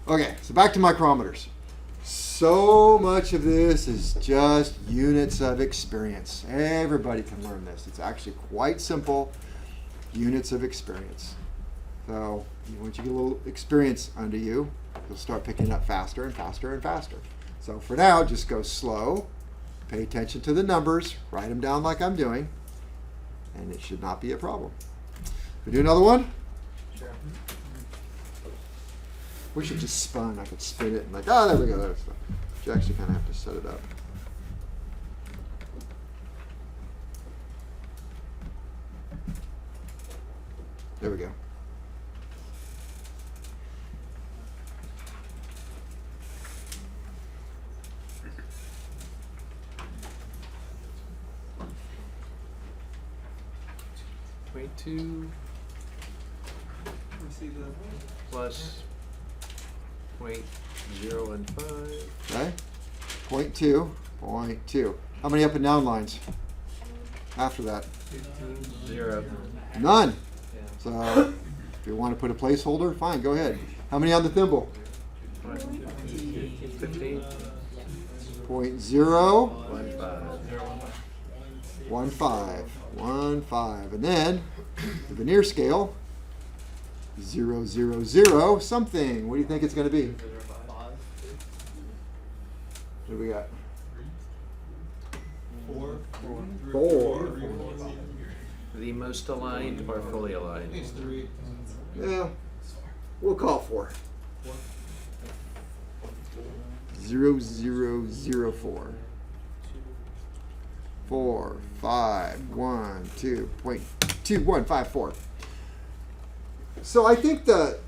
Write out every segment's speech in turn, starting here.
Okay, so back to micrometers. So much of this is just units of experience. Everybody can learn this. It's actually quite simple. Units of experience. So once you get a little experience under you, you'll start picking up faster and faster and faster. So for now, just go slow. Pay attention to the numbers. Write them down like I'm doing. And it should not be a problem. We do another one? Sure. Wish it just spun. I could spin it and like, oh, there we go. That's fine. You actually kind of have to set it up. There we go. .2 plus .015. Okay. 0.2. 0.2. How many up and down lines after that? 0. None. Yeah. So if you want to put a placeholder, fine, go ahead. How many on the thimble? 15. 0.015. 15. And then the veneer scale, 0, 0, 0, something. What do you think it's going to be? What do we got? 4. The most aligned or fully aligned? Yeah, we'll call 4. 0, 0, 0, 4. 4, 5, 1, 2.2154. So I think the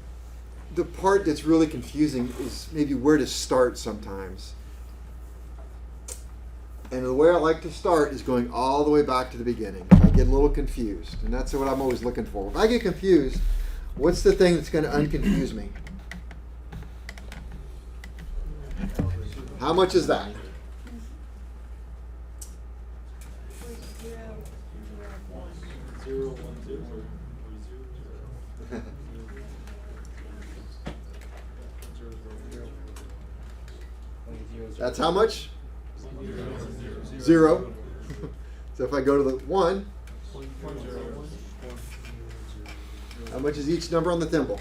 part that's really confusing is maybe where to start sometimes. And the way I like to start is going all the way back to the beginning. I get a little confused, and that's what I'm always looking for. If I get confused, what's the thing that's going to unconfuse me? How much is that? That's how much? 0. So if I go to the 1, how much is each number on the thimble?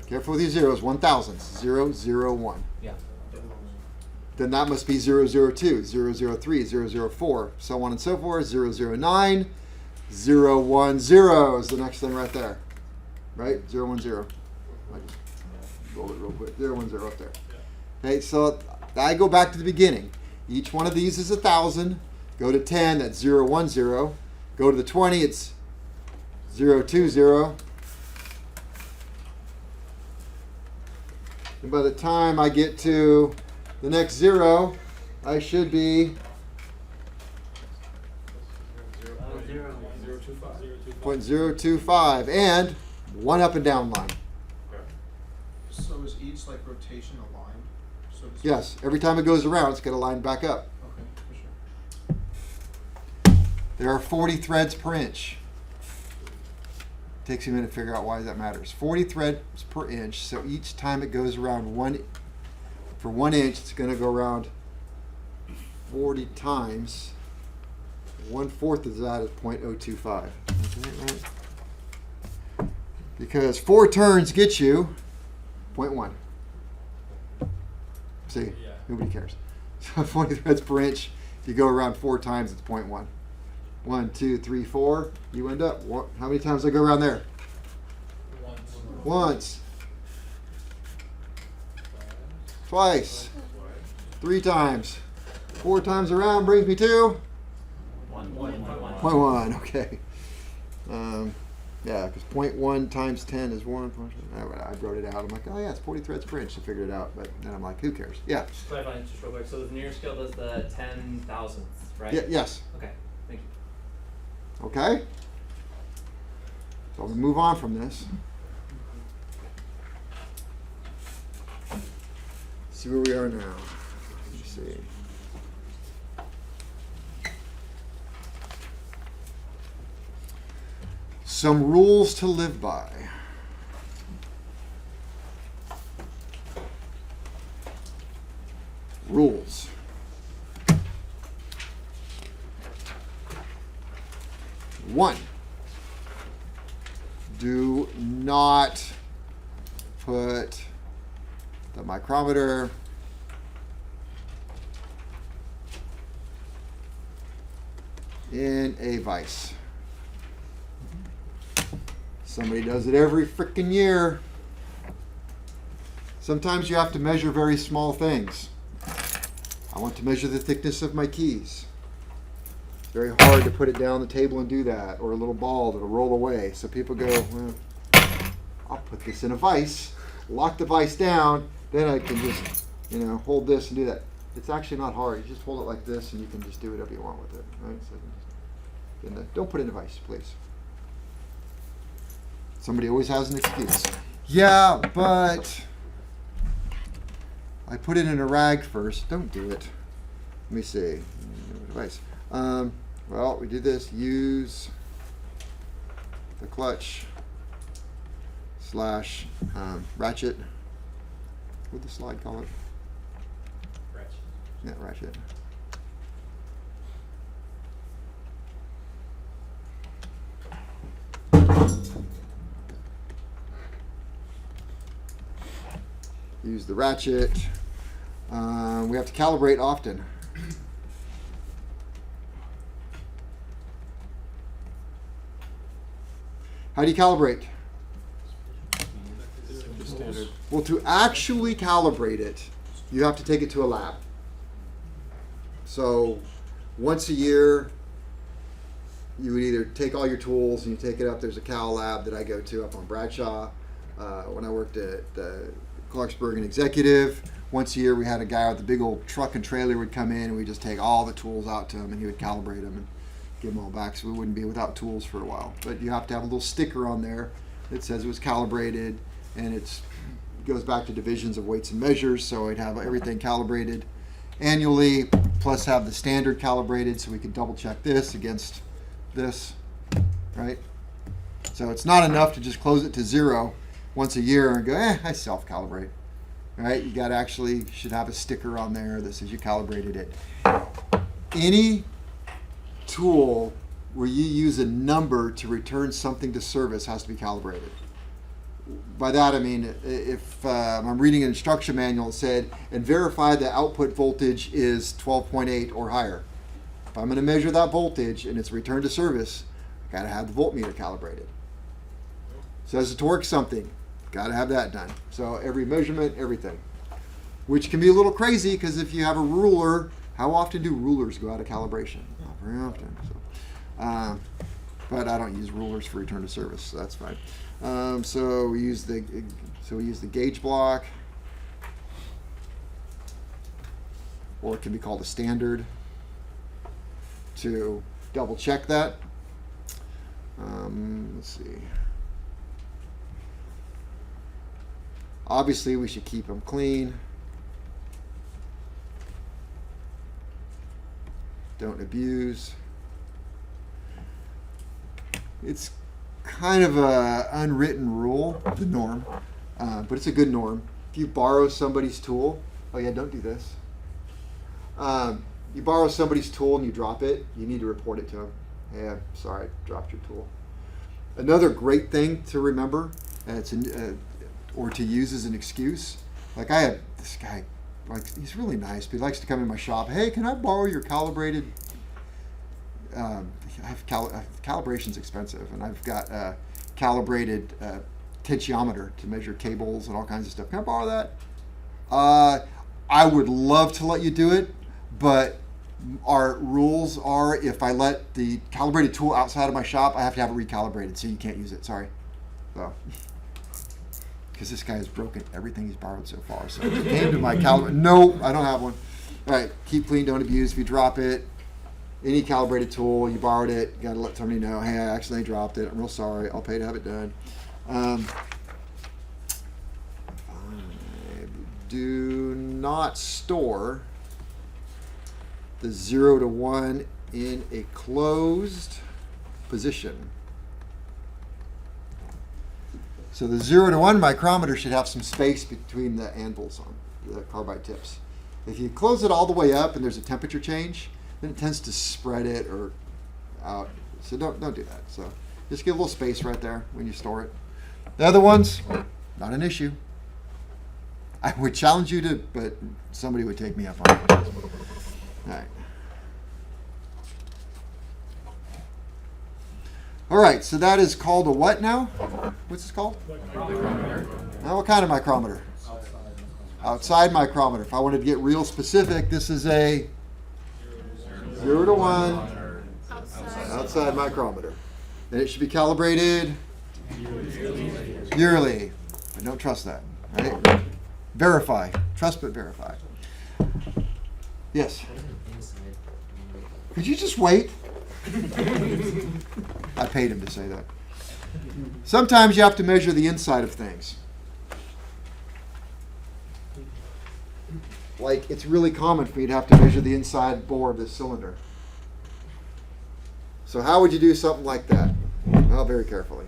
Careful with these zeros. 1,000. 0, 0, 1. Yeah. Then that must be 0, 0, 2, 0, 0, 3, 0, 0, 4, so on and so forth. 0, 0, 9, 0, 1, 0 is the next thing right there. Right? 0, 1, 0. I just roll it real quick. 0, 1, 0 up there. Okay, so I go back to the beginning. Each one of these is 1,000. Go to 10, that's 0, 1, 0. Go to the 20, it's 0, 2, 0. And by the time I get to the next 0, I should be 0.025 and 1 up and down line. So is each like rotation aligned? So to speak? Yes, every time it goes around, it's going to line back up. Okay, for sure. There are 40 threads per inch. Takes you a minute to figure out why that matters. 40 threads per inch, so each time it goes around for 1 inch, it's going to go around 40 times. 1/4 of that is 0.025. Okay, right? Because 4 turns get you 0.1. See, nobody cares. So 40 threads per inch, if you go around 4 times, it's 0.1. 1, 2, 3, 4. You end up, how many times do I go around there? Once. Twice. 3 times. 4 times around brings me to 0.1. Okay. Yeah, because 0.1 times 10 is 1. I wrote it out. I'm like, oh yeah, it's 40 threads per inch. I figured it out, but then I'm like, who cares? Yeah. Just clarifying just real quick. So the veneer scale does the 10,000ths, right? Yeah. Yes. Okay. Thank you. Okay. So I'm gonna move on from this. See where we are now. Let's see. Some rules to live by. rules. One, do not put the micrometer in a vise. Somebody does it every frickin' year. Sometimes you have to measure very small things. I want to measure the thickness of my keys. It's very hard to put it down the table and do that, or a little ball that'll roll away. So people go, well, I'll put this in a vise, lock the vise down, then I can just, hold this and do that. It's actually not hard. You just hold it like this and you can just do whatever you want with it. Right? So don't put it in a vise, please. Somebody always has an excuse. Yeah, but I put it in a rag first. Don't do it. Let me see. Device. Well, we do this. Use the clutch / ratchet. What the slide call it? Ratchet. Yeah, ratchet. Use the ratchet. We have to calibrate often. How do you calibrate? Standard. Well, to actually calibrate it, you have to take it to a lab. So once a year, you would either take all your tools and you take it up. There's a cal lab that I go to up on Bradshaw. When I worked at the Clarksburg and Executive, once a year we had a guy with a big old truck and trailer would come in and we'd just take all the tools out to him and he would calibrate them and give them all back, so we wouldn't be without tools for a while. But you have to have a little sticker on there that says it was calibrated, and it goes back to divisions of weights and measures, so I'd have everything calibrated annually, plus have the standard calibrated so we could double check this against this, right? So it's not enough to just close it to 0 once a year and go, I self-calibrate, right? You got to actually should have a sticker on there that says you calibrated it. Any tool where you use a number to return something to service has to be calibrated. By that I mean, if I'm reading an instruction manual that said, and verify the output voltage is 12.8 or higher. If I'm going to measure that voltage and it's returned to service, I got to have the voltmeter calibrated. Says to torque something, got to have that done. So every measurement, everything. Which can be a little crazy because if you have a ruler, how often do rulers go out of calibration? Not very often. So, but I don't use rulers for return to service, so that's fine. So we use the gauge block, or it can be called a standard, to double check that. Let's see. Obviously, we should keep them clean. Don't abuse. It's kind of a unwritten rule, the norm, but it's a good norm. If you borrow somebody's tool, oh yeah, don't do this. You borrow somebody's tool and you drop it, you need to report it to them. Hey, I'm sorry, I dropped your tool. Another great thing to remember, or to use as an excuse, like I have this guy, like he's really nice, but he likes to come in my shop. Hey, can I borrow your calibrated? Calibration's expensive, and I've got a calibrated tensiometer to measure cables and all kinds of stuff. Can I borrow that? I would love to let you do it, but our rules are if I let the calibrated tool outside of my shop, I have to have it recalibrated, so you can't use it. Sorry. So, because this guy has broken everything he's borrowed so far. So he came to my calibrator. No, I don't have one. All right, keep clean, don't abuse. If you drop it, any calibrated tool, you borrowed it, you got to let somebody know, hey, I accidentally dropped it. I'm real sorry. I'll pay to have it done. Do not store the 0 to 1 in a closed position. So the 0 to 1 micrometer should have some space between the anvils on the carbide tips. If you close it all the way up and there's a temperature change, then it tends to spread it or out. So don't do that. So just give a little space right there when you store it. The other ones, not an issue. I would challenge you to, but somebody would take me up on it. All right. All right, so that is called a what now? What's this called? Now, what kind of micrometer? Outside micrometer. If I wanted to get real specific, this is a 0 to 1 outside micrometer. And it should be calibrated yearly. But don't trust that. Right? Verify. Trust but verify. Yes? Could you just wait? I paid him to say that. Sometimes you have to measure the inside of things. Like, it's really common for you to have to measure the inside bore of this cylinder. So how would you do something like that? Well, very carefully.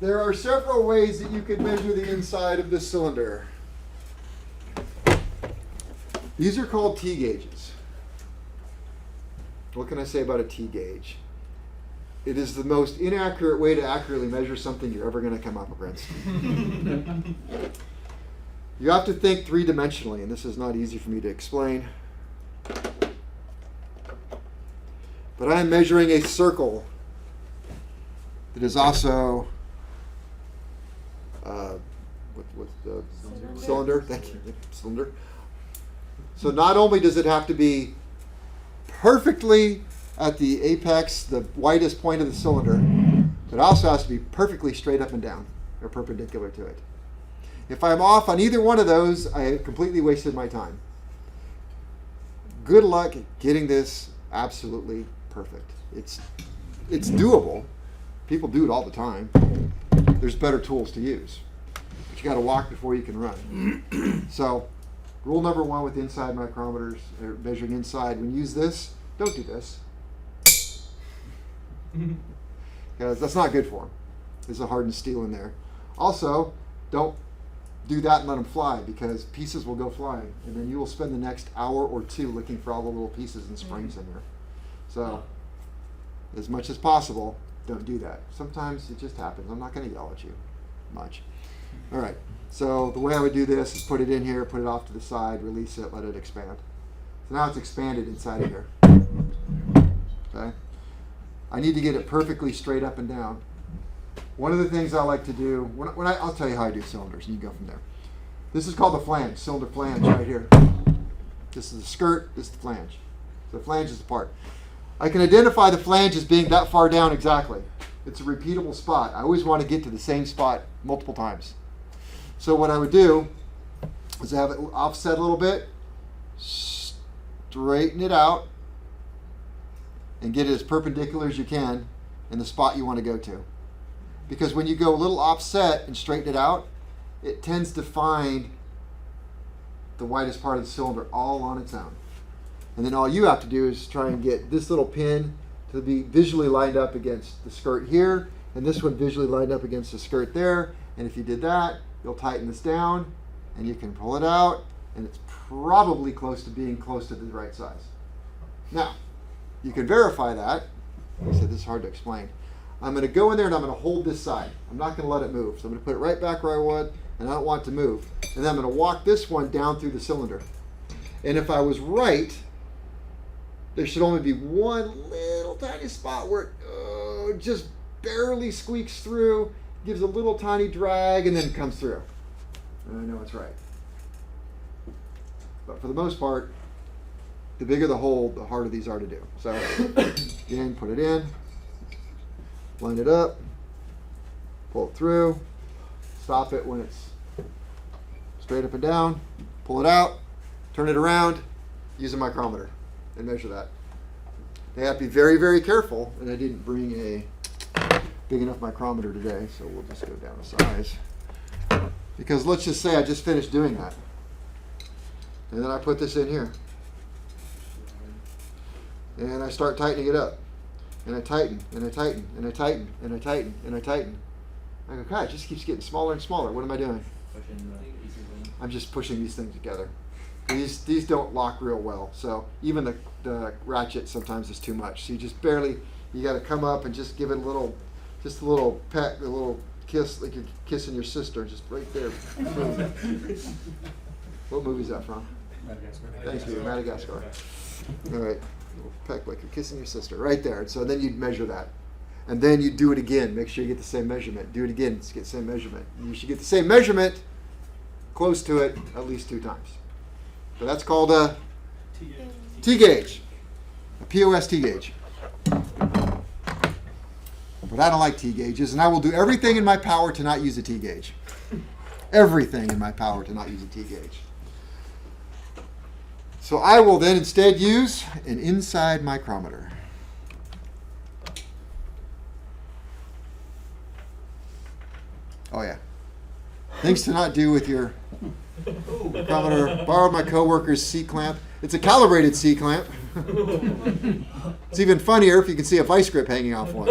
There are several ways that you could measure the inside of this cylinder. These are called T gauges. What can I say about a T gauge? It is the most inaccurate way to accurately measure something you're ever going to come up against. You have to think three-dimensionally, and this is not easy for me to explain. But I am measuring a circle that is also what's the cylinder? Thank you, cylinder. So not only does it have to be perfectly at the apex, the widest point of the cylinder, but it also has to be perfectly straight up and down, or perpendicular to it. If I'm off on either one of those, I have completely wasted my time. Good luck getting this absolutely perfect. It's doable. People do it all the time. There's better tools to use. But you got to walk before you can run. So, rule number one with inside micrometers, or measuring inside, when you use this, don't do this. Because that's not good for them. There's a hardened steel in there. Also, don't do that and let them fly, because pieces will go flying, and then you will spend the next hour or two looking for all the little pieces and springs in there. So, as much as possible, don't do that. Sometimes it just happens. I'm not going to yell at you much. All right. So the way I would do this is put it in here, put it off to the side, release it, let it expand. So now it's expanded inside of here. Okay. I need to get it perfectly straight up and down. One of the things I like to do, I'll tell you how I do cylinders, and you go from there. This is called the flange, cylinder flange right here. This is the skirt, this is the flange. So the flange is the part. I can identify the flange as being that far down exactly. It's a repeatable spot. I always want to get to the same spot multiple times. So what I would do is have it offset a little bit, straighten it out, and get it as perpendicular as you can in the spot you want to go to. Because when you go a little offset and straighten it out, it tends to find the widest part of the cylinder all on its own. And then all you have to do is try and get this little pin to be visually lined up against the skirt here, and this one visually lined up against the skirt there. And if you did that, you'll tighten this down, and you can pull it out, and it's probably close to being close to the right size. Now, you can verify that. Like I said, this is hard to explain. I'm going to go in there and I'm going to hold this side. I'm not going to let it move. So I'm going to put it right back where I would, and I don't want it to move. And then I'm going to walk this one down through the cylinder. And if I was right, there should only be one little tiny spot where it just barely squeaks through, gives a little tiny drag, and then comes through. And I know it's right. But for the most part, the bigger the hole, the harder these are to do. So again, put it in, line it up, pull it through, stop it when it's straight up and down, pull it out, turn it around, use a micrometer and measure that. They have to be very, very careful, and I didn't bring a big enough micrometer today, so we'll just go down a size. Because let's just say I just finished doing that. And then I put this in here. And I start tightening it up. And I tighten, and I tighten, and I tighten, and I tighten, and I tighten. I go, God, it just keeps getting smaller and smaller. What am I doing? pushing the pieces in. I'm just pushing these things together. These don't lock real well, so even the ratchet sometimes is too much. So you just barely, you got to come up and just give it a little peck, a little kiss, like you're kissing your sister, just right there. Boom. What movie is that from? Madagascar. Thank you, Madagascar. All right, a little peck like you're kissing your sister, right there. So then you'd measure that. And then you do it again. Make sure you get the same measurement. Do it again, get the same measurement. You should get the same measurement, close to it, at least 2 times. So that's called a T-gauge, a POS T-gauge. But I don't like T-gauges, and I will do everything in my power to not use a T-gauge. Everything in my power to not use a T-gauge. So I will then instead use an inside micrometer. Oh yeah. Things to not do with your micrometer. Borrowed my coworker's C-clamp. It's a calibrated C-clamp. It's even funnier if you can see a vice grip hanging off one.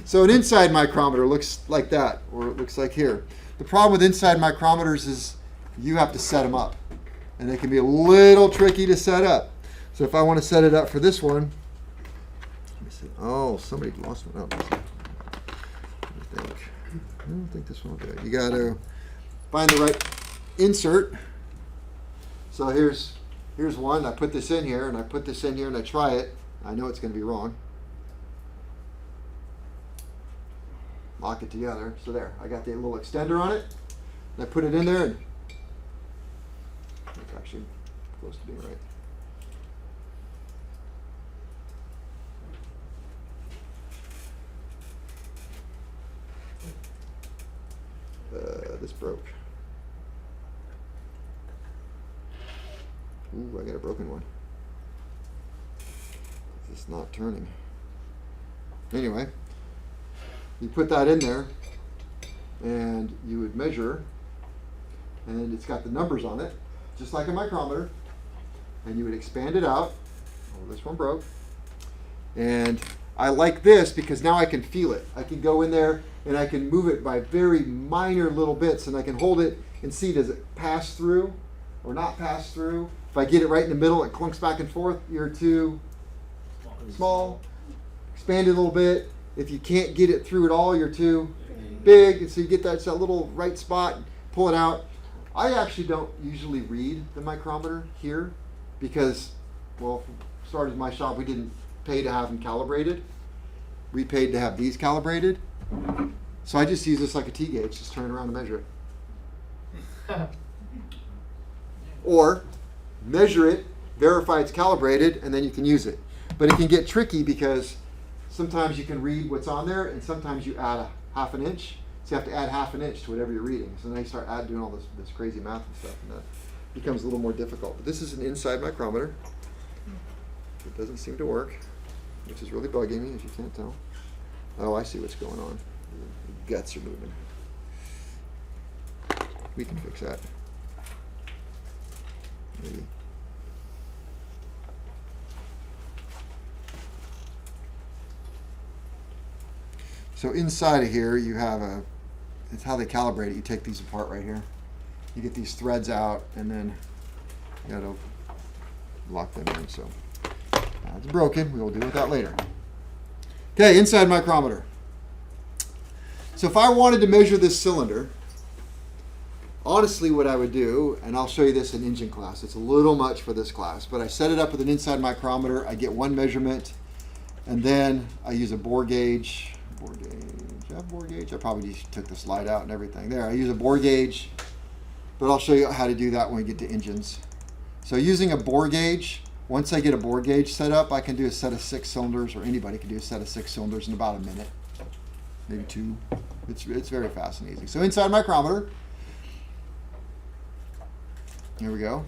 So an inside micrometer looks like that, or it looks like here. The problem with inside micrometers is you have to set them up, and they can be a little tricky to set up. So if I want to set it up for this one, let me see. Oh, somebody lost one. Oh, I don't think this one will do it. You got to find the right insert. So here's one. I put this in here, and I put this in here, and I try it. I know it's going to be wrong. Lock it together. So there, I got the little extender on it, and I put it in there, and it's actually close to being right. This broke. Ooh, I got a broken one. It's not turning. Anyway, you put that in there, and you would measure, and it's got the numbers on it, just like a micrometer, and you would expand it out. Oh, this one broke. And I like this because now I can feel it. I can go in there and I can move it by very minor little bits, and I can hold it and see, does it pass through or not pass through. If I get it right in the middle, it clunks back and forth. You're too small. Expand it a little bit. If you can't get it through at all, you're too big. And so you get that little right spot, pull it out. I actually don't usually read the micrometer here because, well, started my shop, we didn't pay to have them calibrated. We paid to have these calibrated. So I just use this like a T-gauge, just turn it around and measure it. Or measure it, verify it's calibrated, and then you can use it. But it can get tricky because sometimes you can read what's on there, and sometimes you add a half an inch. So you have to add half an inch to whatever you're reading. So then you start doing all this crazy math and stuff, and that becomes a little more difficult. But this is an inside micrometer. It doesn't seem to work, which is really bugging me, if you can't tell. Oh, I see what's going on. The guts are moving. We can fix that. Maybe. So inside of here, you have it's how they calibrate it. You take these apart right here. You get these threads out, and then you gotta lock them in. So that's broken. We will deal with that later. Okay, inside micrometer. So if I wanted to measure this cylinder, honestly what I would do, and I'll show you this in engine class, it's a little much for this class, but I set it up with an inside micrometer, I get one measurement, and then I use a bore gauge. Do I have a bore gauge? I probably just took the slide out and everything. There, I use a bore gauge, but I'll show you how to do that when we get to engines. So using a bore gauge, once I get a bore gauge set up, I can do a set of 6 cylinders, or anybody can do a set of 6 cylinders in about a minute, maybe 2. It's very fast and easy. So inside micrometer, here we go.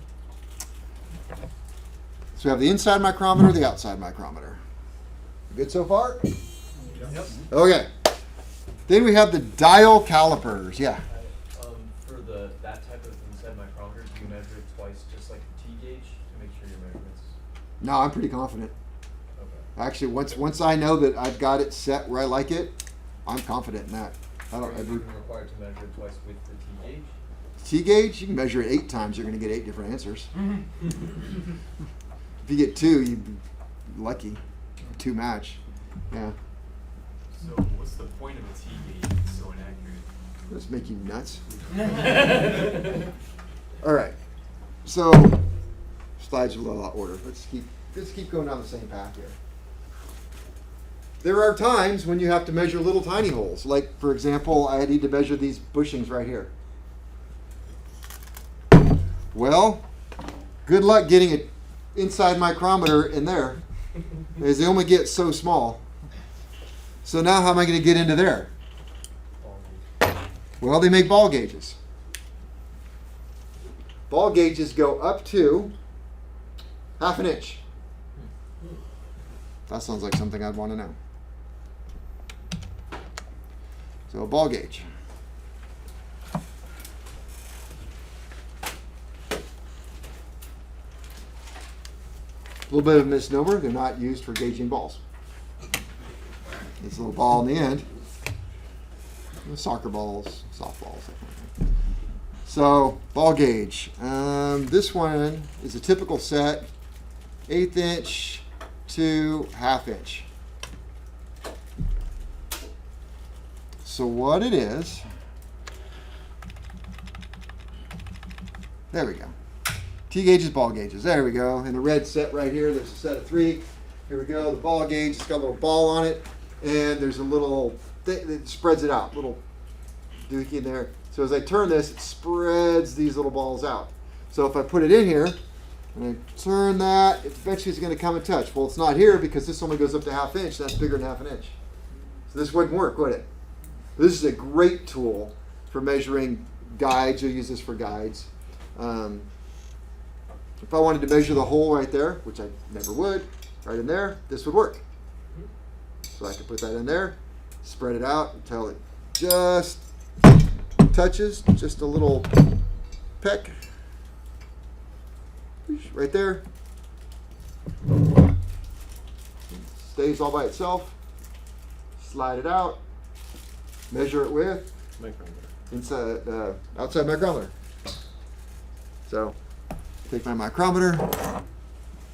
So we have the inside micrometer, the outside micrometer. Good so far? Yep. Okay. Then we have the dial calipers. Yeah. For that type of inside micrometer, do you measure it twice, just like a T-gauge, to make sure your measurements? No, I'm pretty confident. Okay. Actually, once I know that I've got it set where I like it, I'm confident in that. I Are don't. you even required to measure it twice with the T gauge? T gauge, you can measure it 8 times. You're going to get 8 different answers. If you get 2, you'd be lucky. 2 match. Yeah. So what's the point of a T gauge if it's so inaccurate? Let's make you nuts. All right. So slides are a little out of order. Let's keep going down the same path here. There are times when you have to measure little tiny holes. Like, for example, I need to measure these bushings right here. Well, good luck getting it inside micrometer in there, as they only get so small. So now how am I going to get into there? Well, they make ball gauges. Ball gauges go up to 1/2 inch. That sounds like something I'd want to know. So a ball gauge. A little bit of a misnomer, they're not used for gauging balls. This little ball in the end, soccer balls, softballs, that kind of thing. So, ball gauge. This one is a typical set, 1/8 inch to 1/2 inch. So what it is, there we go. T gauges, ball gauges. There we go. In the red set right here, there's a set of 3. Here we go. The ball gauge, it's got a little ball on it, and there's a little thing that spreads it out, little doohickey in there. So as I turn this, it spreads these little balls out. So if I put it in here, and I turn that, it eventually is going to come and touch. Well, it's not here because this only goes up to 1/2 inch. That's bigger than 1/2 inch. So this wouldn't work, would it? This is a great tool for measuring guides. You'll use this for guides. If I wanted to measure the hole right there, which I never would, right in there, this would work. So I could put that in there, spread it out until it just touches, just a little peck. Right there. Stays all by itself. Slide it out. Measure it with Micrometer. outside micrometer. So take my micrometer,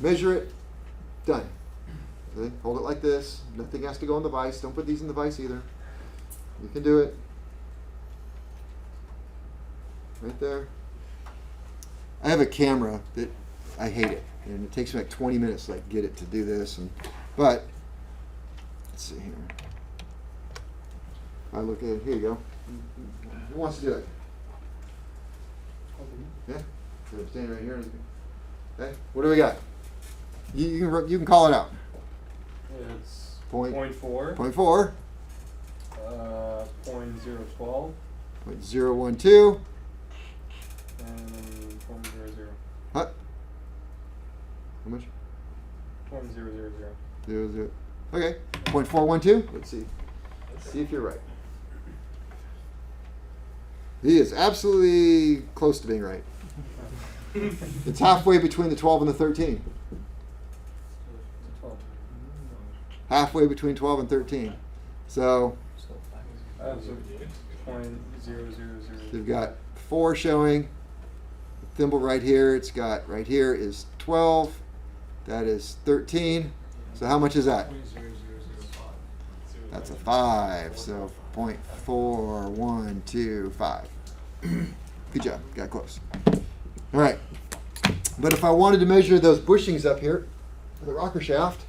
measure it, done. Okay, hold it like this. Nothing has to go in the vise. Don't put these in the vise either. You can do it. Right there. I have a camera that I hate it, and it takes me like 20 minutes to get it to do this. But let's see here. I look at it. Here you go. Who wants to do it? Yeah. So I'm standing right here. Okay. What do we got? You can call it out. It's Point 0.4. 0.4. 0.012. 0.012. And 0.00. What? How much? 0.000. 0.0. Okay. 0.412. Let's see. Let's see if you're right. He is absolutely close to being right. It's halfway between the 12 and the 13. 12. Halfway between 12 and 13. So So 0.000. you've got 4 showing. The thimble right here, it's got right here is 12. That is 13. So how much is that? That's a 5. So 0.4125. Good job. Got close. All right. But if I wanted to measure those bushings up here for the rocker shaft,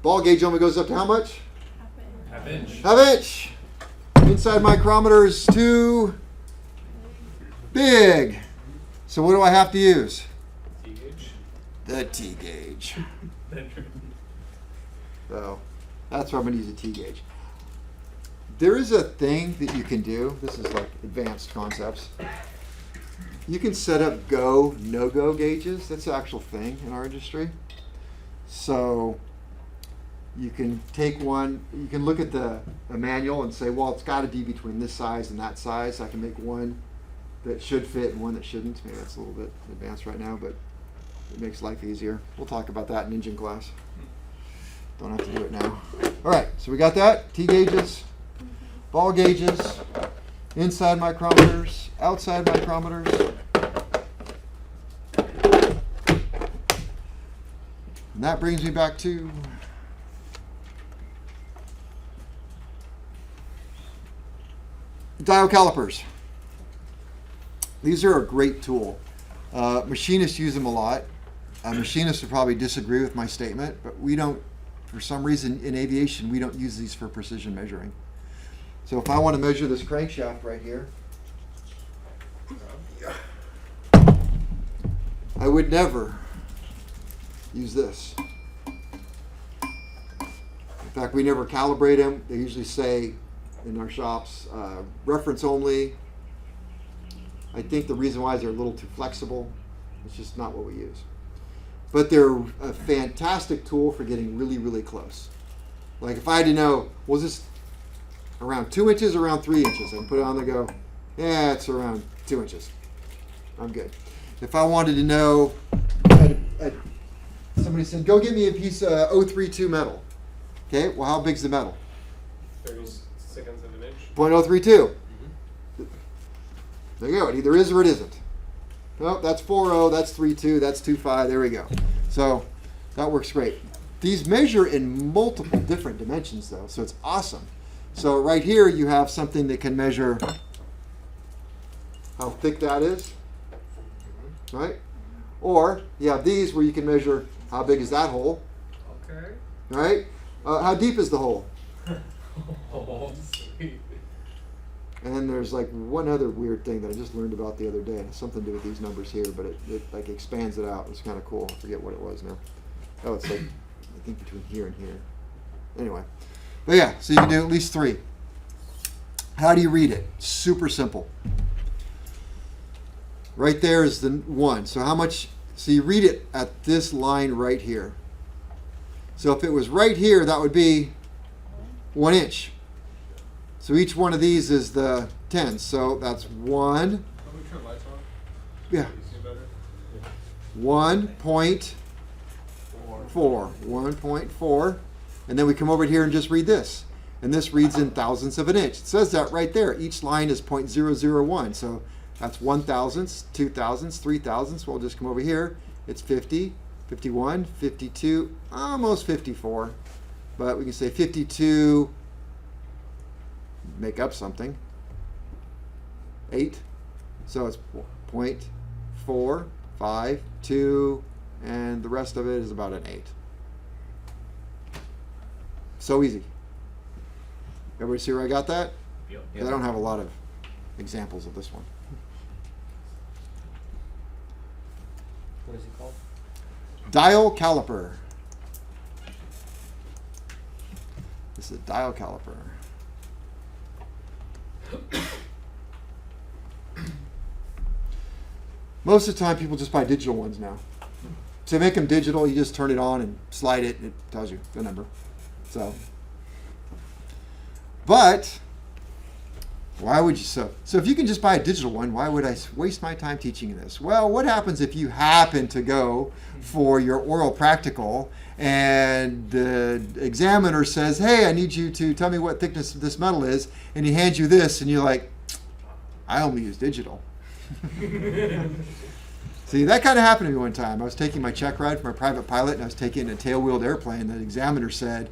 ball gauge only goes up to how much? 1/2 inch. 1/2 inch. Inside micrometer is too big. So what do I have to use? T gauge. The T gauge. So that's where I'm going to use a T gauge. There is a thing that you can do. This is like advanced concepts. You can set up go, no-go gauges. That's the actual thing in our industry. So you can take one, you can look at the manual and say, well, it's got to be between this size and that size. I can make one that should fit and one that shouldn't. Maybe that's a little bit advanced right now, but it makes life easier. We'll talk about that in engine class. Don't have to do it now. All right, so we got that. T gauges, ball gauges, inside micrometers, outside micrometers. And that brings me back to dial calipers. These are a great tool. Machinists use them a lot. Machinists would probably disagree with my statement, but we don't, for some reason in aviation, we don't use these for precision measuring. So if I want to measure this crankshaft right here, I would never use this. In fact, we never calibrate them. They usually say in our shops, reference only. I think the reason why is they're a little too flexible. It's just not what we use. But they're a fantastic tool for getting really, really close. Like if I had to know, was this around 2 inches or around 3 inches? I can put it on there and go, yeah, it's around 2 inches. I'm good. If I wanted to know, somebody said, go get me a piece of 032 metal. Okay, well, how big's the metal? 30 seconds of an inch. 0.032. There you go. It either is or it isn't. Oh, that's 4.0, that's 3.2, that's 2.5. There we go. So that works great. These measure in multiple different dimensions, though, so it's awesome. So right here, you have something that can measure how thick that is, right? Or you have these where you can measure how big is that hole, Okay. right? How deep is the hole? Oh, sweet. And then there's like one other weird thing that I just learned about the other day. It has something to do with these numbers here, but it like expands it out. It's kind of cool. I forget what it was now. Oh, it's like, I think between here and here. Anyway. But yeah, so you can do at least 3. How do you read it? Super simple. Right there is the 1. So how much, so you read it at this line right here. So if it was right here, that would be 1 inch. So each one of these is the 10. So that's 1. Can we turn lights on? Yeah. You see better? 1.4. 1.4. And then we come over here and just read this. And this reads in thousandths of an inch. It says that right there. Each line is 0.001. So that's 1 thousandths, 2 thousandths, 3 thousandths. We'll just come over here. It's 50, 51, 52, almost 54. But we can say 52, make up something, 8. So it's 0.452, and the rest of it is about an 8. So easy. Everybody see where I got that? Yep. 'Cause I don't have a lot of examples of this one. What is it called? Dial caliper. This is a dial caliper. Most of the time, people just buy digital ones now. To make them digital, you just turn it on and slide it, and it tells you the number. So, but why would you? So if you can just buy a digital one, why would I waste my time teaching you this? Well, what happens if you happen to go for your oral practical and the examiner says, hey, I need you to tell me what thickness this metal is, and he hands you this, and you're like, I only use digital. See, that kind of happened to me one time. I was taking my check ride from a private pilot, and I was taking a tail-wheeled airplane. The examiner said,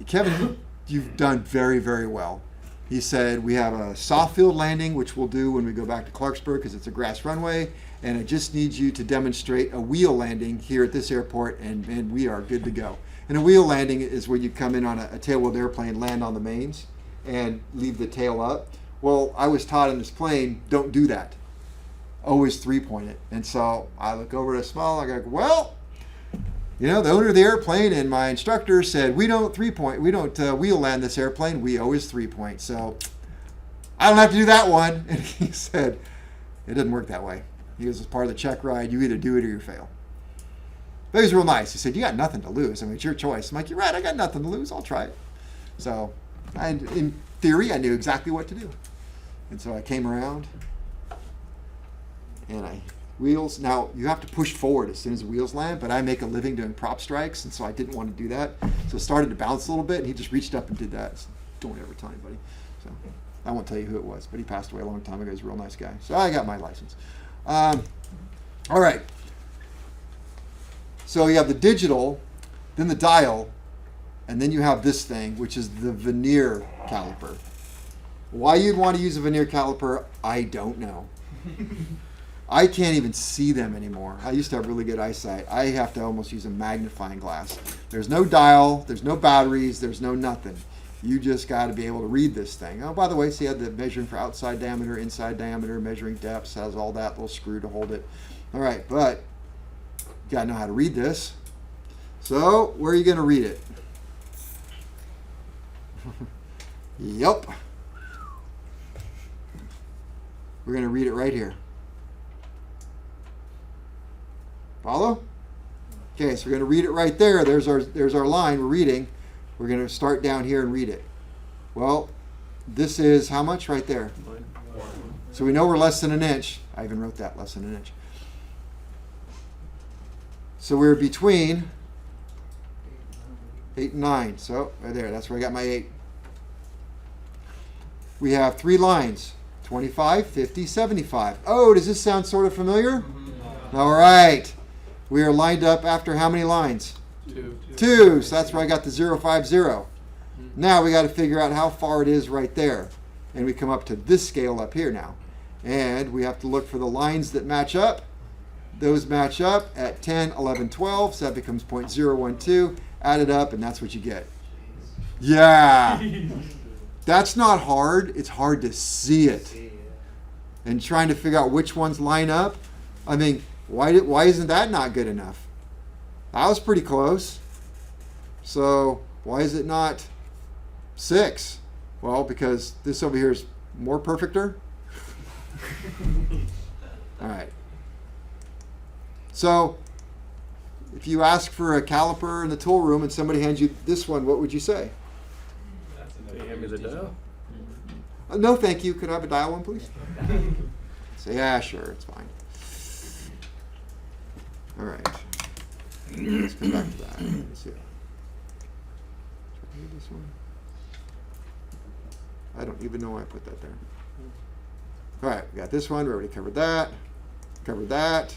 Kevin, you've done very, very well. He said, we have a soft field landing, which we'll do when we go back to Clarksburg because it's a grass runway, and I just need you to demonstrate a wheel landing here at this airport, and we are good to go. And a wheel landing is where you come in on a tail-wheeled airplane, land on the mains, and leave the tail up. Well, I was taught in this plane, don't do that. Always 3-point it. And so I look over to smile, I go, well, you know, the owner of the airplane and my instructor said, we don't wheel land this airplane, we always 3-point. So I don't have to do that one. And he said, it doesn't work that way. He goes, as part of the check ride, you either do it or you fail. But he was real nice. He said, you got nothing to lose. I mean, it's your choice. I'm like, you're right, I got nothing to lose. I'll try it. So in theory, I knew exactly what to do. And so I came around and wheels. Now, you have to push forward as soon as the wheels land, but I make a living doing prop strikes, and so I didn't want to do that. So it started to bounce a little bit, and he just reached up and did that. don't ever tell anybody. So I won't tell you who it was, but he passed away a long time ago. He's a real nice guy. So I got my license. All right. So you have the digital, then the dial, and then you have this thing, which is the vernier caliper. Why you'd want to use a vernier caliper, I don't know. I can't even see them anymore. I used to have really good eyesight. I have to almost use a magnifying glass. There's no dial, there's no batteries, there's no nothing. You just got to be able to read this thing. Oh, by the way, see, you had the measuring for outside diameter, inside diameter, measuring depths, has all that little screw to hold it. All right, but you got to know how to read this. So, where are you going to read it? Yep. We're going to read it right here. Follow? Okay, so we're going to read it right there. There's our line we're reading. We're going to start down here and read it. Well, this is how much right there? So we know we're less than an inch. I even wrote that, less than an inch. So we're between 8 and 9. So right there, that's where I got my 8. We have 3 lines, 25, 50, 75. Oh, does this sound sort of familiar? All right. We are lined up after how many lines? 2. So that's where I got the 0, 5, 0. Now we got to figure out how far it is right there. And we come up to this scale up here now. And we have to look for the lines that match up. Those match up at 10, 11, 12. So that becomes 0.012. Add it up and that's what you get. Yeah. That's not hard. It's hard to see it. And trying to figure out which ones line up. I mean, why isn't that not good enough? That was pretty close. So why is it not 6? Well, because this over here is more perfecter. All right. So if you ask for a caliper in the tool room and somebody hands you this one, what would you say? Hand me the dial. No, thank you. Could I have a dial one, please? Say, yeah, sure, it's fine. All right. Let's come back to that. Let's see. Should I read this one? I don't even know why I put that there. All right, we got this one. We already covered that. Covered that.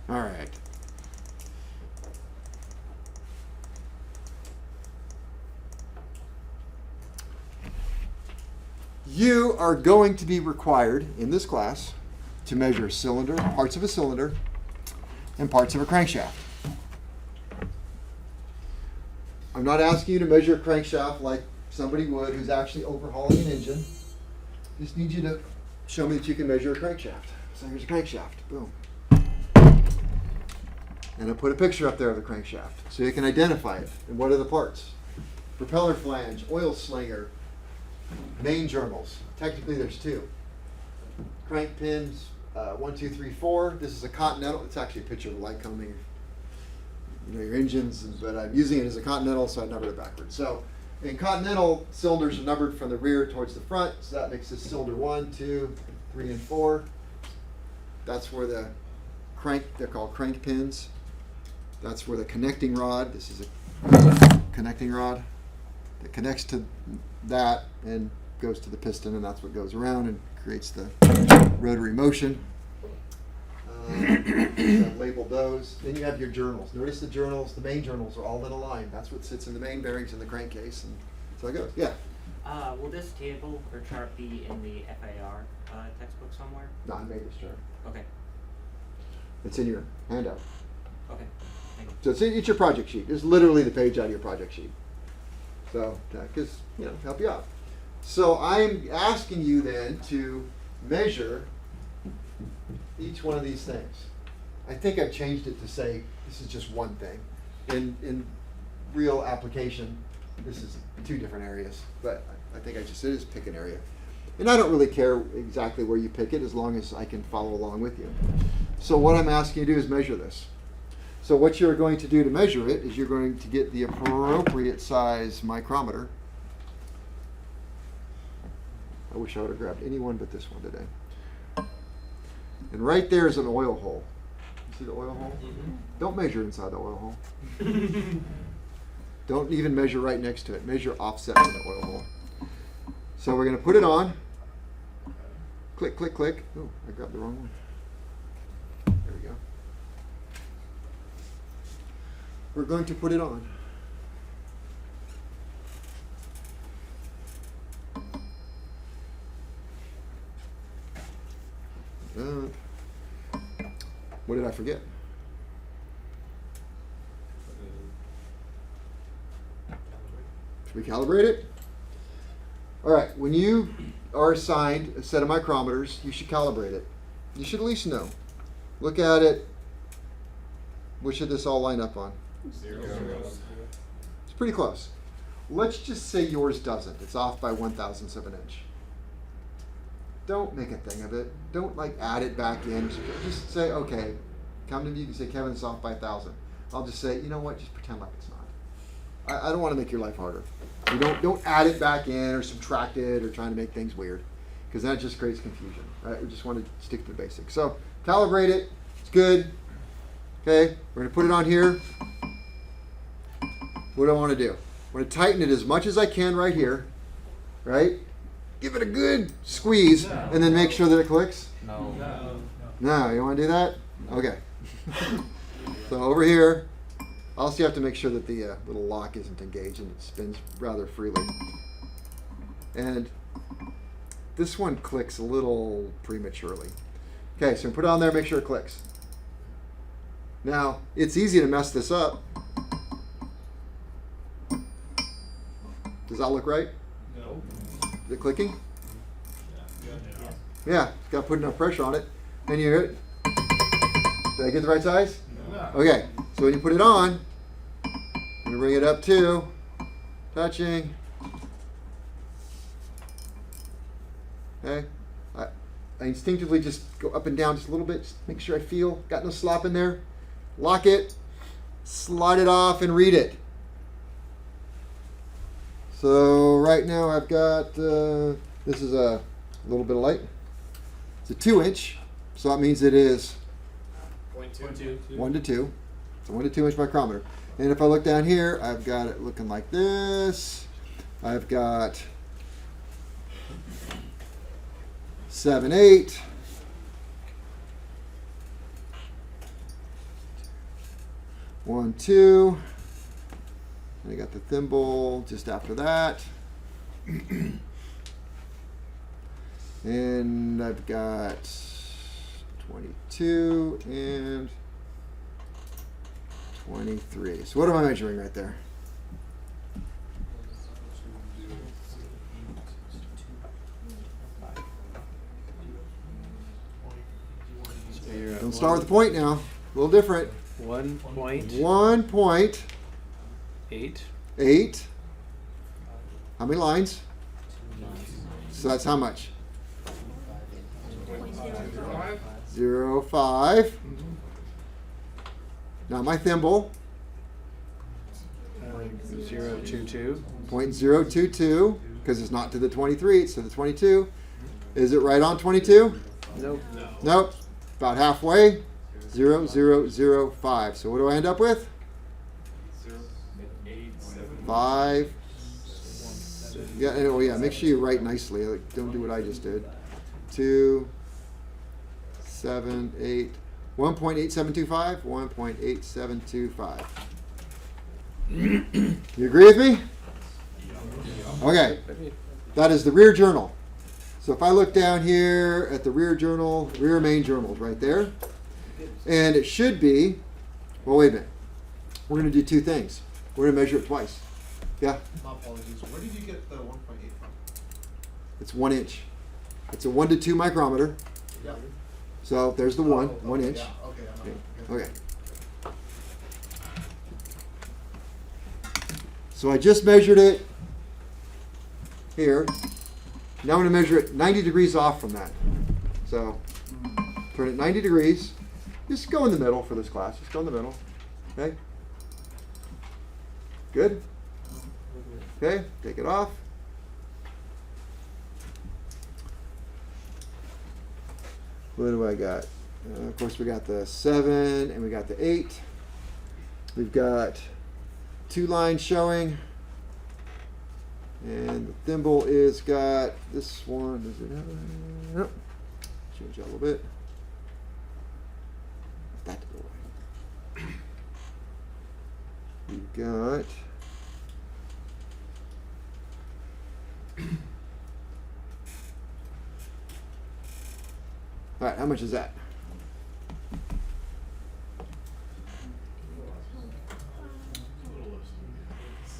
All right. You are going to be required in this class to measure a cylinder, parts of a cylinder, and parts of a crankshaft. I'm not asking you to measure a crankshaft like somebody would who's actually overhauling an engine. Just need you to show me that you can measure a crankshaft. So here's a crankshaft. Boom. And I put a picture up there of the crankshaft so you can identify it. And what are the parts? Propeller flange, oil slinger, main journals. Technically there's 2. Crank pins, 1, 2, 3, 4. This is a Continental. It's actually a picture of a Lycoming, your engines, but I'm using it as a Continental, so I numbered it backwards. So in Continental, cylinders are numbered from the rear towards the front, so that makes this cylinder 1, 2, 3, and 4. That's where the they're called crank pins. That's where the connecting rod, this is a connecting rod that connects to that and goes to the piston, and that's what goes around and creates the rotary motion. So I've labeled those. Then you have your journals. Notice the journals, the main journals are all in a line. That's what sits in the main bearings in the crankcase, and so it goes. Yeah? Will this table or chart be in the FAR textbook somewhere? No, I made this chart. Okay. It's in your handout. Okay. Thank you. So it's your project sheet. It's literally the page out of your project sheet. So, because, help you out. So I'm asking you then to measure each one of these things. I think I've changed it to say this is just one thing. In real application, this is 2 different areas. But I think I just said is pick an area. And I don't really care exactly where you pick it as long as I can follow along with you. So what I'm asking you to do is measure this. So what you're going to do to measure it is you're going to get the appropriate size micrometer. I wish I would have grabbed any one but this one today. And right there is an oil hole. See the oil hole? Mhm. Don't measure inside the oil hole. Don't even measure right next to it. Measure offset from the oil hole. So we're going to put it on. Click, click, click. Oh, I grabbed the wrong one. There we go. We're going to put it on. What did I forget? Should we calibrate it? All right, when you are assigned a set of micrometers, you should calibrate it. You should at least know. Look at it. What should this all line up on? Zeros. It's pretty close. Let's just say yours doesn't. It's off by 1/1000th of an inch. Don't make a thing of it. Don't like add it back in. Just say, okay, come to me, you can say, Kevin, it's off by 1,000. I'll just say, you know what, just pretend like it's not. I don't want to make your life harder. You don't add it back in or subtract it or trying to make things weird, because that just creates confusion, right? We just want to stick to the basics. So calibrate it. It's good. Okay, we're going to put it on here. What do I want to do? I'm going to tighten it as much as I can right here, right? Give it a good squeeze, and then make sure that it clicks. No. No, you want to do that? Okay. So over here, also you have to make sure that the little lock isn't engaged and it spins rather freely. And this one clicks a little prematurely. Okay, so put it on there, make sure it clicks. Now, it's easy to mess this up. Does that look right? No. Is it clicking? Yeah. Yeah, got to put enough pressure on it. And you hear it. Did I get the right size? No. Okay, so when you put it on, I'm going to bring it up to touching. Okay, I instinctively just go up and down just a little bit, just make sure I feel, got no slop in there. Lock it, slide it off, and read it. So right now I've got, this is a little bit of light. It's a 2-inch, so that means it is 1 to 2. It's a 1 to 2 inch micrometer. And if I look down here, I've got it looking like this. I've got 7, 8. One, 2. I got the thimble just after that. And I've got 22 and 23. So what am I measuring right there? So you're at Don't start with the point now. A little different. 1.8. 1.8. How many lines? So that's how much? 0.05. Now my thimble. 0.022. 0.022, because it's not to the 23, it's to the 22. Is it right on 22? Nope. Nope. About halfway. 0.005. So what do I end up with? 5. Yeah. Oh yeah. Make sure you write nicely. Like, don't do what I just did. 2, 7, 8. 1.8725. 1.8725. You agree with me? Okay. That is the rear journal. So if I look down here at the rear journal, rear main journals right there, and it should be, well, wait a minute. We're going to do 2 things. We're going to measure it twice. Yeah? My apologies. Where did you get the 1.8 from? It's 1 inch. It's a 1 to 2 micrometer. Yeah. So there's the 1 inch. Yeah. Okay. I know. Okay. So I just measured it here. Now I'm going to measure it 90 degrees off from that. So turn it 90 degrees. Just go in the middle for this class. Just go in the middle. Okay? Good? Okay, take it off. What do I got? Of course, we got the 7 and we got the 8. We've got 2 lines showing. And the thimble is got this one. Does it have a, nope. Change that a little bit. That to go away. We've got all right, how much is that?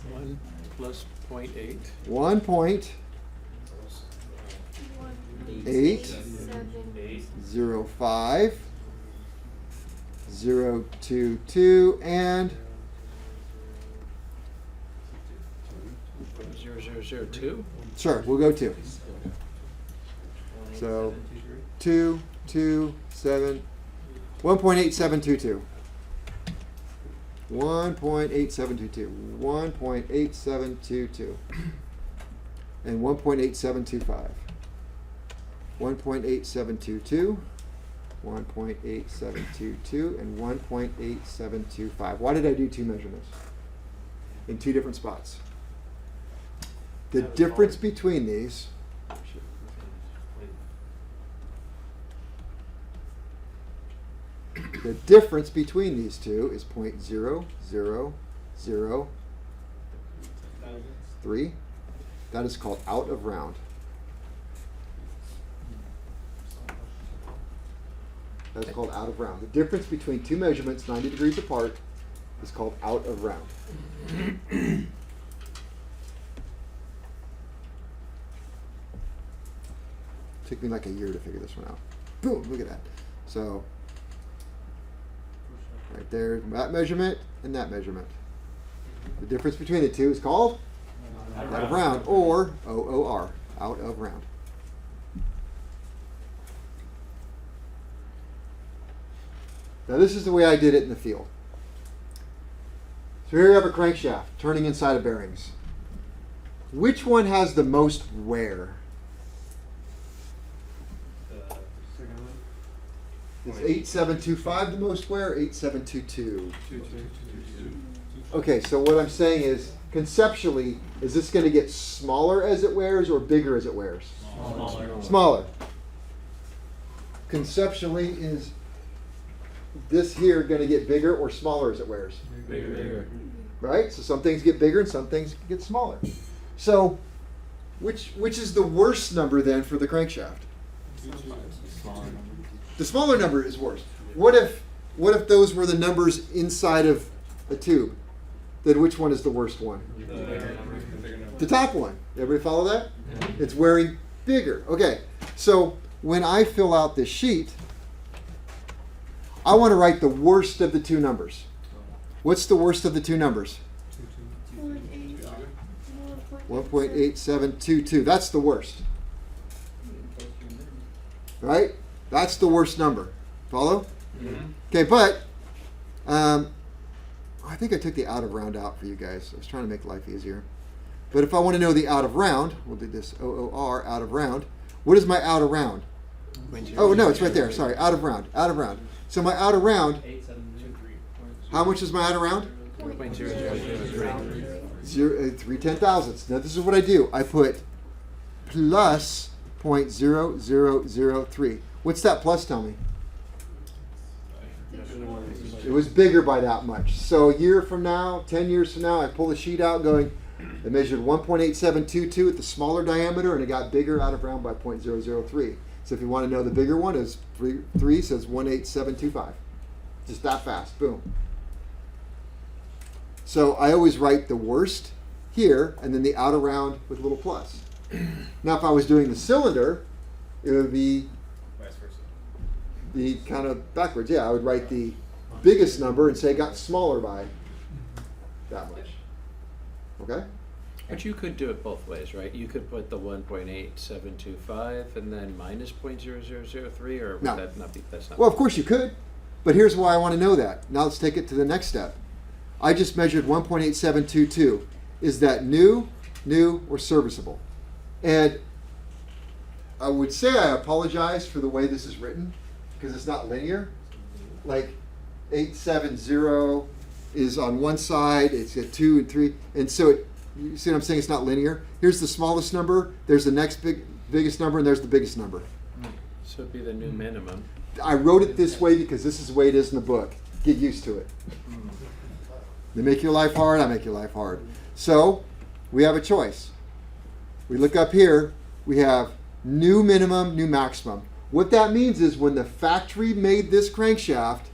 One plus 0.8. 1.8 8. 05 022 and 0.0002. sure, we'll go 2. So 2, 2, 7, 1.8722. 1.8722. 1.8722. And 1.8725. 1.8722. 1.8722 and 1.8725. Why did I do 2 measurements in 2 different spots? The difference between these the difference between these two is 0.0003. That is called out of round. That's called out of round. The difference between 2 measurements 90 degrees apart is called out of round. Took me like a year to figure this one out. Boom, look at that. So, right there, that measurement and that measurement. The difference between the two is called out of round, or OOR, out of round. Now this is the way I did it in the field. So here you have a crankshaft turning inside of bearings. Which one has the most wear? Is 8725 the most wear, or 8722? Okay, so what I'm saying is, conceptually, is this going to get smaller as it wears or bigger as it wears? Smaller. Conceptually, is this here going to get bigger or smaller as it wears? Bigger. Right? So some things get bigger and some things get smaller. So which is the worst number then for the crankshaft? The smaller number is worse. What if those were the numbers inside of a tube? Then which one is the worst one? The top one. Everybody follow that? It's wearing bigger. Okay. So when I fill out this sheet, I want to write the worst of the 2 numbers. What's the worst of the 2 numbers? 1.8722. That's the worst. Right? That's the worst number. Follow? Okay, but I think I took the out of round out for you guys. I was trying to make life easier. But if I want to know the out of round, we'll do this OOR, out of round. What is my out of round? Oh, no, it's right there. Sorry, out of round. Out of round. So my out of round, how much is my out of round? 0.0003. 3 10,000ths. Now this is what I do. I put plus 0.0003. What's that plus tell me? It was bigger by that much. So a year from now, 10 years from now, I pull the sheet out going, I measured 1.8722 at the smaller diameter and it got bigger out of round by 0.003. So if you want to know the bigger one, is 3 says 18725. Just that fast. Boom. So I always write the worst here and then the out of round with a little plus. Now if I was doing the cylinder, it would be Vice versa. the kind of backwards. Yeah, I would write the biggest number and say it got smaller by that much. Okay? But you could do it both ways, right? You could put the 1.8725 and then minus 0.0003, or would No. that not be? That's not. Well, of course you could, but here's why I want to know that. Now let's take it to the next step. I just measured 1.8722. Is that new, or serviceable? And I would say I apologize for the way this is written, because it's not linear. Like 870 is on one side, it's at 2 and 3, and so you see what I'm saying? It's not linear. Here's the smallest number, there's the next biggest number, and there's the biggest number. So it'd be the new minimum. I wrote it this way because this is the way it is in the book. Get used to it. They make your life hard, I make your life hard. So we have a choice. We look up here, we have new minimum, new maximum. What that means is when the factory made this crankshaft,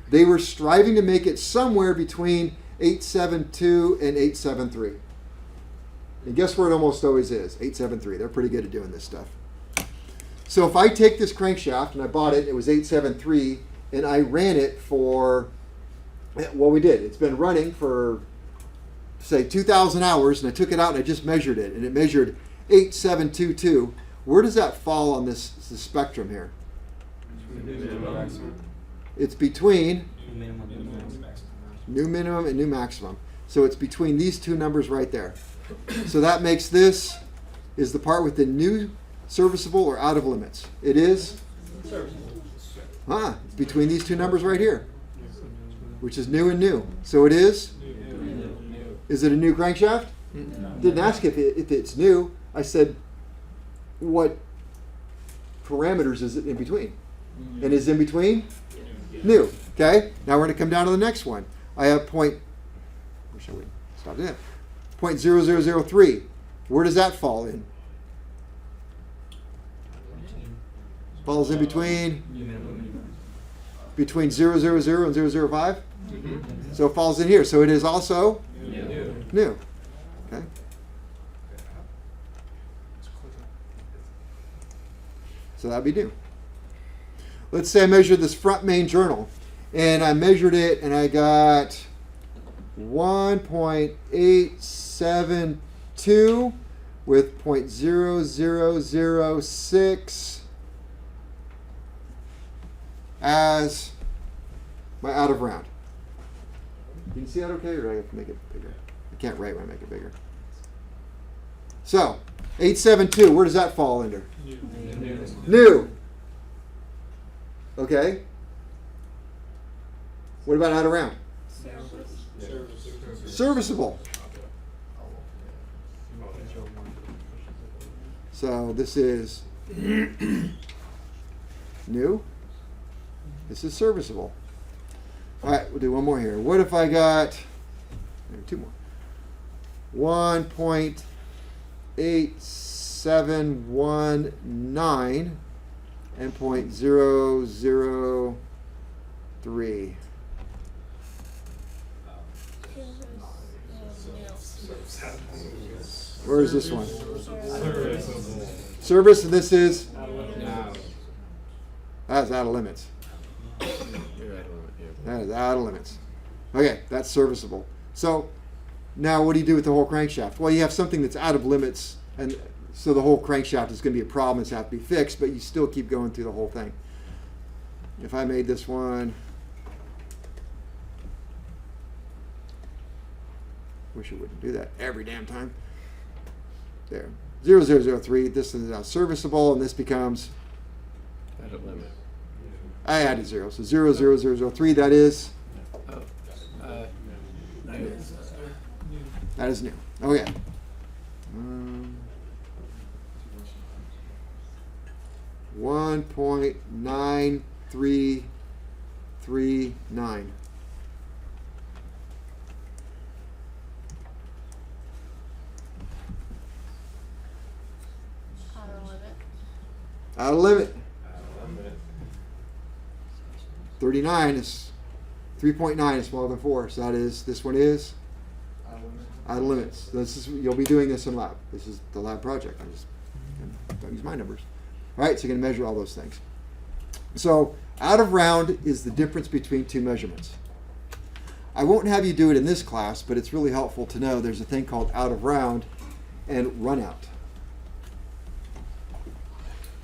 they were striving to make it somewhere between 872 and 873. And guess where it almost always is? 873. They're pretty good at doing this stuff. So if I take this crankshaft, and I bought it, it was 873, and I ran it for, well, we did. It's been running for, say, 2,000 hours, and I took it out and I just measured it, and it measured 8722. Where does that fall on this spectrum here? It's between new minimum and new maximum. So it's between these two numbers right there. So that makes this is the part with the new serviceable or out of limits. It is it's between these two numbers right here, which is new and new. So it is. Is it a new crankshaft? Didn't ask if it's new. I said, what parameters is it in between? And is in between? New. Okay? Now we're going to come down to the next one. I have point, where shall we stop that? 0.0003. Where does that fall in? Falls in between 000 and 005? So it falls in here. So it is also new. Okay? So that'd be new. Let's say I measured this front main journal, and I measured it, and I got 1.872 with 0.0006 as my out of round. Can you see that okay, or do I have to make it bigger? I can't write when I make it bigger. So, 872, where does that fall under? New. Okay. What about out of round? Serviceable. So this is new. This is serviceable. All right, we'll do one more here. What if I got two more? 1.8719 and 0.003. Where is this one? Service, and this is? That's out of limits. That is out of limits. Okay, that's serviceable. So now what do you do with the whole crankshaft? Well, you have something that's out of limits, and so the whole crankshaft is going to be a problem. It's have to be fixed, but you still keep going through the whole thing. If I made this one, wish it wouldn't do that every damn time. There, 0003. This is now serviceable, and this becomes Out of limit. I added 0, so 00003. That is that is new. Okay. 1.9339. Out of limit. 39 is 3.9 is smaller than 4, so that is, this one is out of limits. This is, you'll be doing this in lab. This is the lab project. I just don't use my numbers. All right, so you're going to measure all those things. So out of round is the difference between two measurements. I won't have you do it in this class, but it's really helpful to know there's a thing called out of round and run out.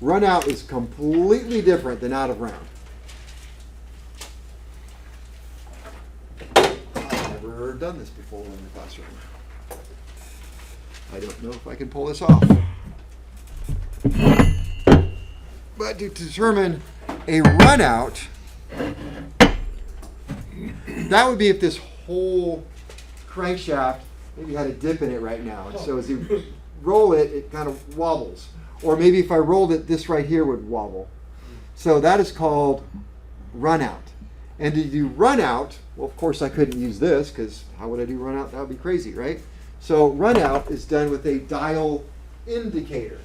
Run out is completely different than out of round. I've never done this before in the classroom. I don't know if I can pull this off. But to determine A run out, that would be if this whole crankshaft maybe had a dip in it right now. And so as you roll it, it kind of wobbles. Or maybe if I rolled it, this right here would wobble. So that is called run out. And to do run out, well, of course I couldn't use this because how would I do run out? That would be crazy, right? So run out is done with a dial indicator.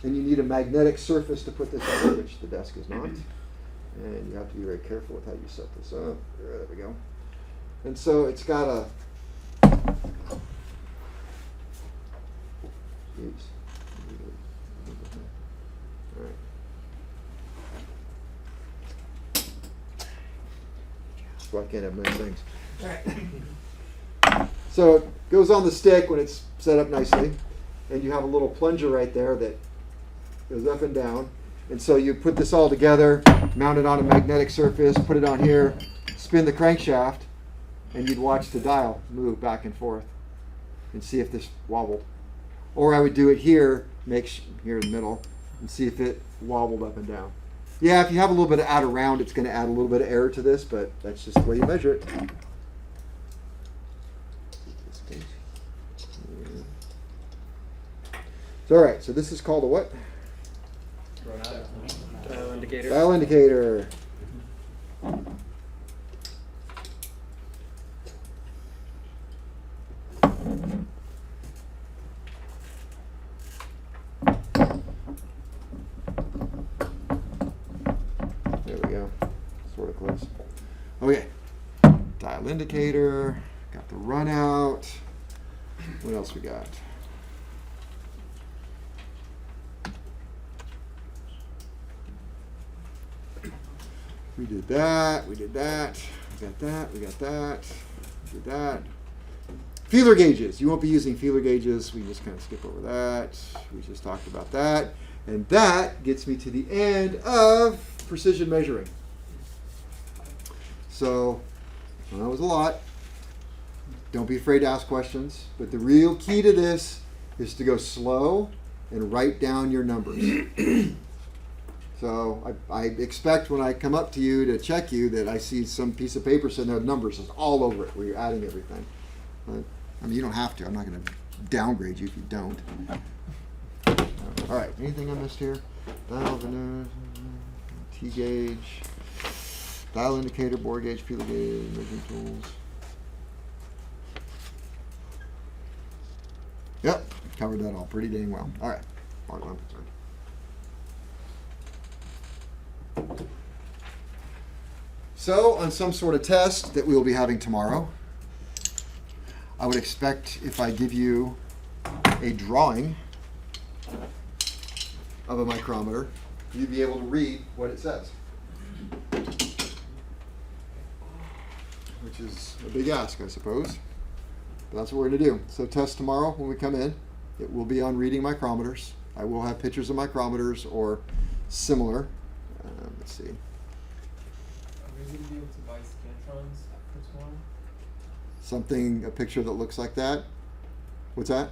And you need a magnetic surface to put this on, which the desk is not. And you have to be very careful with how you set this up. There we go. And so it's got a... Oops. All right. So I can't have nice things. So it goes on the stick when it's set up nicely. And you have a little plunger right there that goes up and down. And so you put this all together, mount it on a magnetic surface, put it on here, spin the crankshaft, and you'd watch the dial move back and forth and see if this wobbled. Or I would do it here, here in the middle, and see if it wobbled up and down. Yeah, if you have a little bit of out around, it's going to add a little bit of error to this, but that's just the way you measure it. So, all right, so this is called a what? Dial indicator. Dial indicator. There we go. Sort of close. Okay. Dial indicator. Got the run out. What else we got? We did that, we did that, we got that, we got that, we did that. Feeler gauges. You won't be using feeler gauges. We just kind of skip over that. We just talked about that. And that gets me to the end of precision measuring. So, well, that was a lot. Don't be afraid to ask questions. But the real key to this is to go slow and write down your numbers. So I expect when I come up to you to check you that I see some piece of paper sitting there with numbers all over it where you're adding everything. But, I mean, you don't have to. I'm not going to downgrade you if you don't. All right. Anything I missed here? Dial, T-gauge, dial indicator, bore gauge, feeler gauge, measuring tools. Yep. Covered that all pretty dang well. All right. Part one. Sorry. So, on some sort of test that we will be having tomorrow, I would expect if I give you a drawing of a micrometer, you'd be able to read what it says. Which is a big ask, I suppose. But that's what we're going to do. So, test tomorrow when we come in. It will be on reading micrometers. I will have pictures of micrometers or similar. Let's see. Are we going to be able to buy scantrons for tomorrow? Something, a picture that looks like that. What's that? Are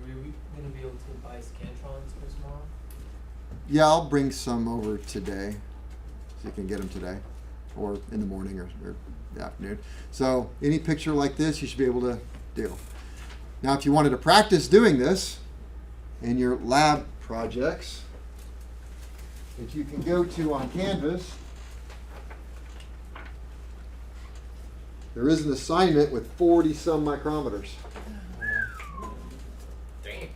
we going to be able to buy scantrons for tomorrow? Yeah, I'll bring some over today, so you can get them today, or in the morning or the afternoon. So any picture like this, you should be able to do. Now, if you wanted to practice doing this in your lab projects, that you can go to on Canvas, there is an assignment with 40-some micrometers. Dang. It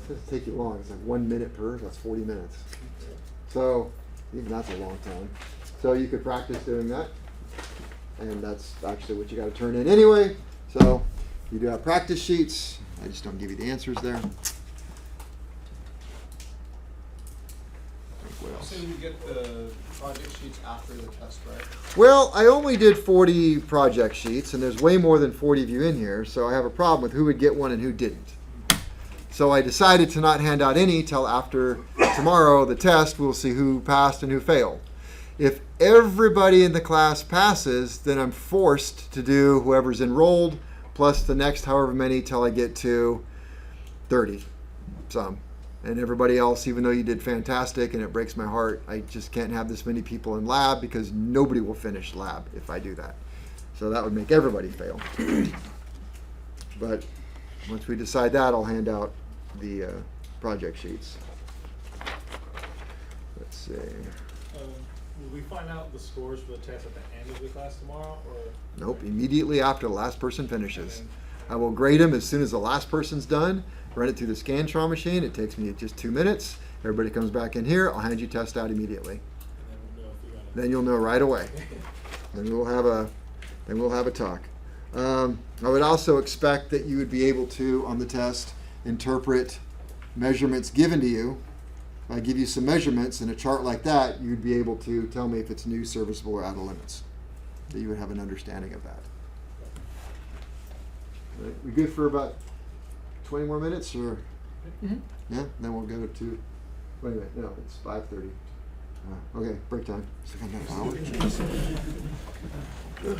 doesn't take you long. It's like 1 minute per. That's 40 minutes. So even that's a long time. So you could practice doing that, and that's actually what you got to turn in anyway. So you do have practice sheets. I just don't give you the answers there. What else? So you get the project sheets after the test, right? Well, I only did 40 project sheets, and there's way more than 40 of you in here, so I have a problem with who would get one and who didn't. So I decided to not hand out any till after tomorrow, the test. We'll see who passed and who failed. If everybody in the class passes, then I'm forced to do whoever's enrolled plus the next however many till I get to 30 some. And everybody else, even though you did fantastic, and it breaks my heart, I just can't have this many people in lab because nobody will finish lab if I do that. So that would make everybody fail. But once we decide that, I'll hand out the project sheets. Let's see. Will we find out the scores for the test at the end of the class tomorrow, or? Nope, immediately after the last person finishes. I will grade them as soon as the last person's done, run it through the Scantron machine. It takes me just 2 minutes. Everybody comes back in here. I'll hand you test out immediately. And then we'll know if we got it. Then you'll know right away. Then we'll have a talk. I would also expect that you would be able to, on the test, interpret measurements given to you. If I give you some measurements in a chart like that, you'd be able to tell me if it's new, serviceable, or out of limits. That you would have an understanding of that. Right. We good for about 20 more minutes, or yeah? Then we'll go to. Wait a minute. No, it's 5:30. Okay, break time. Still got another hour.